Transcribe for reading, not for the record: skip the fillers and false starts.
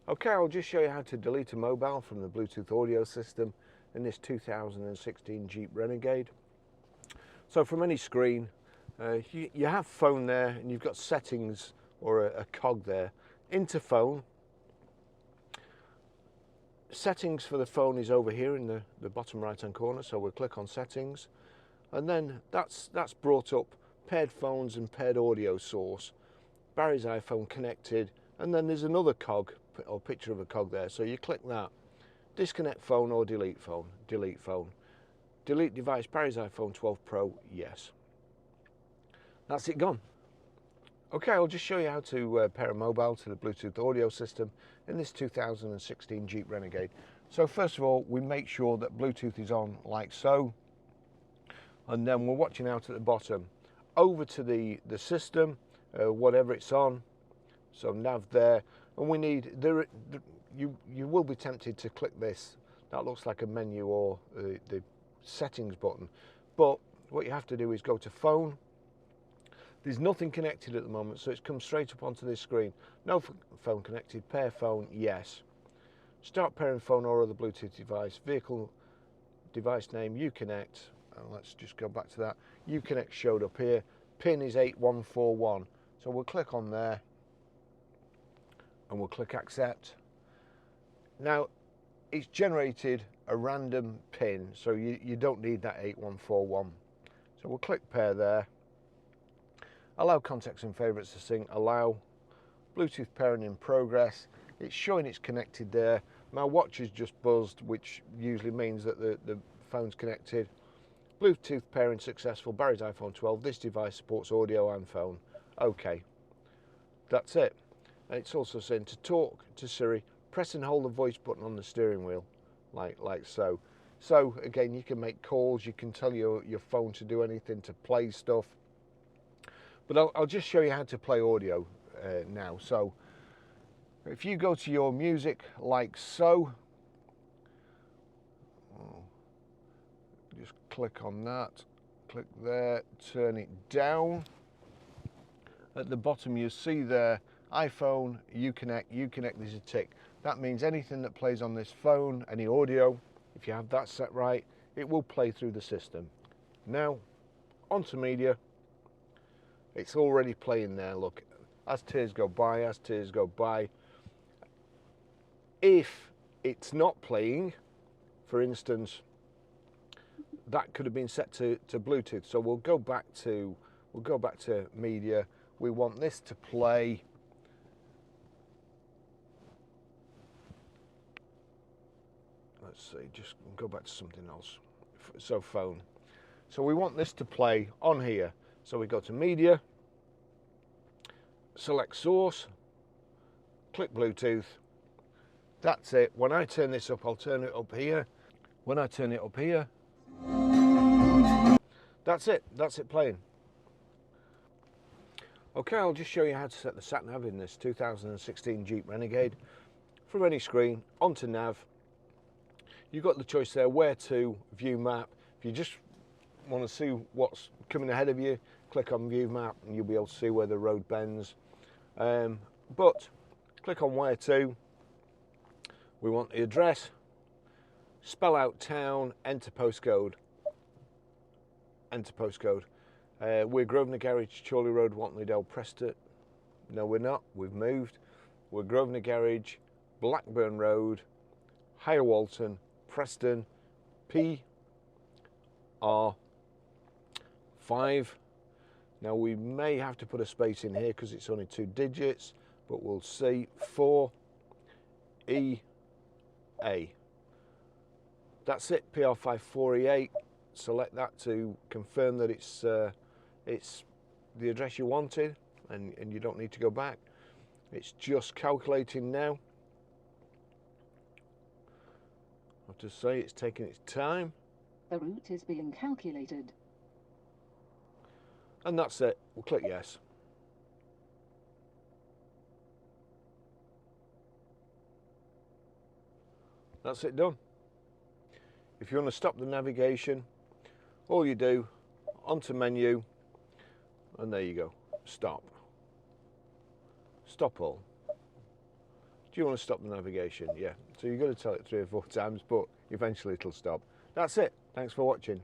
Okay, I'll just show you how to delete a mobile from the Bluetooth audio system in this 2016 Jeep Renegade. So from any screen, you have phone there and you've got settings or a cog there. Into phone. Settings for the phone is over here in the bottom right hand corner, so we'll click on settings and then that's brought up paired phones and paired audio source, Barry's iPhone connected, and then there's another cog or picture of a cog there, so you click that. Disconnect phone or delete phone, delete phone. Delete device, Barry's iPhone 12 Pro, yes. That's it gone. Okay, I'll just show you how to pair a mobile to the Bluetooth audio system in this 2016 Jeep Renegade. So first of all, we make sure that Bluetooth is on like so, and then we're watching out at the bottom. Over to the system, whatever it's on, so nav there, and we need, you will be tempted to click this. That looks like a menu or the settings button, but what you have to do is go to phone. There's nothing connected at the moment, so it's come straight up onto this screen. No phone connected, pair phone, yes. Start pairing phone or other Bluetooth device, vehicle device name, Uconnect, and let's just go back to that. Uconnect showed up here, pin is 8141, so we'll click on there and we'll click accept. Now, it's generated a random pin, so you don't need that 8141. So we'll click pair there. Allow contacts and favourites to sync, allow Bluetooth pairing in progress. It's showing it's connected there. My watch has just buzzed, which usually means that the phone's connected. Bluetooth pairing successful, Barry's iPhone 12. This device supports audio and phone. Okay, that's it. And it's also saying to talk to Siri, press and hold the voice button on the steering wheel, like so. So again, you can make calls, you can tell your phone to do anything, to play stuff. But I'll just show you how to play audio now. So if you go to your music like so, just click on that, click there, turn it down. At the bottom you see there, iPhone, Uconnect, there's a tick. That means anything that plays on this phone, any audio, if you have that set right, it will play through the system. Now, onto media. It's already playing there, look. As tears go by, as tears go by. If it's not playing, for instance, that could have been set to Bluetooth. So we'll go back to media. We want this to play. Let's see, just go back to something else. So phone. So we want this to play on here. So we go to media, select source, click Bluetooth. That's it. When I turn this up, I'll turn it up here. When I turn it up here, that's it playing. Okay, I'll just show you how to set the sat nav in this 2016 Jeep Renegade. From any screen, onto nav. You've got the choice there, where to, view map. If you just want to see what's coming ahead of you, click on view map and you'll be able to see where the road bends. But click on where to. We want the address, spell out town, enter postcode, enter postcode. We're Grosvenor Garage, Chorley Road, Wantley Preston. No, we're not, we've moved. We're Grosvenor Garage, Blackburn Road, Higher Walton, Preston, PR5. Now we may have to put a space in here because it's only 2 digits, but we'll see. 4EA. That's it, PR5 4EA. Select that to confirm that it's the address you wanted, and you don't need to go back. It's just calculating now. I have to say it's taking its time. The route is being calculated. And that's it. We'll click yes. That's it done. If you want to stop the navigation, all you do, onto menu, and there you go, stop. Stop all. Do you want to stop the navigation? Yeah. So you've got to tell it 3 or 4 times, but eventually it'll stop. That's it. Thanks for watching.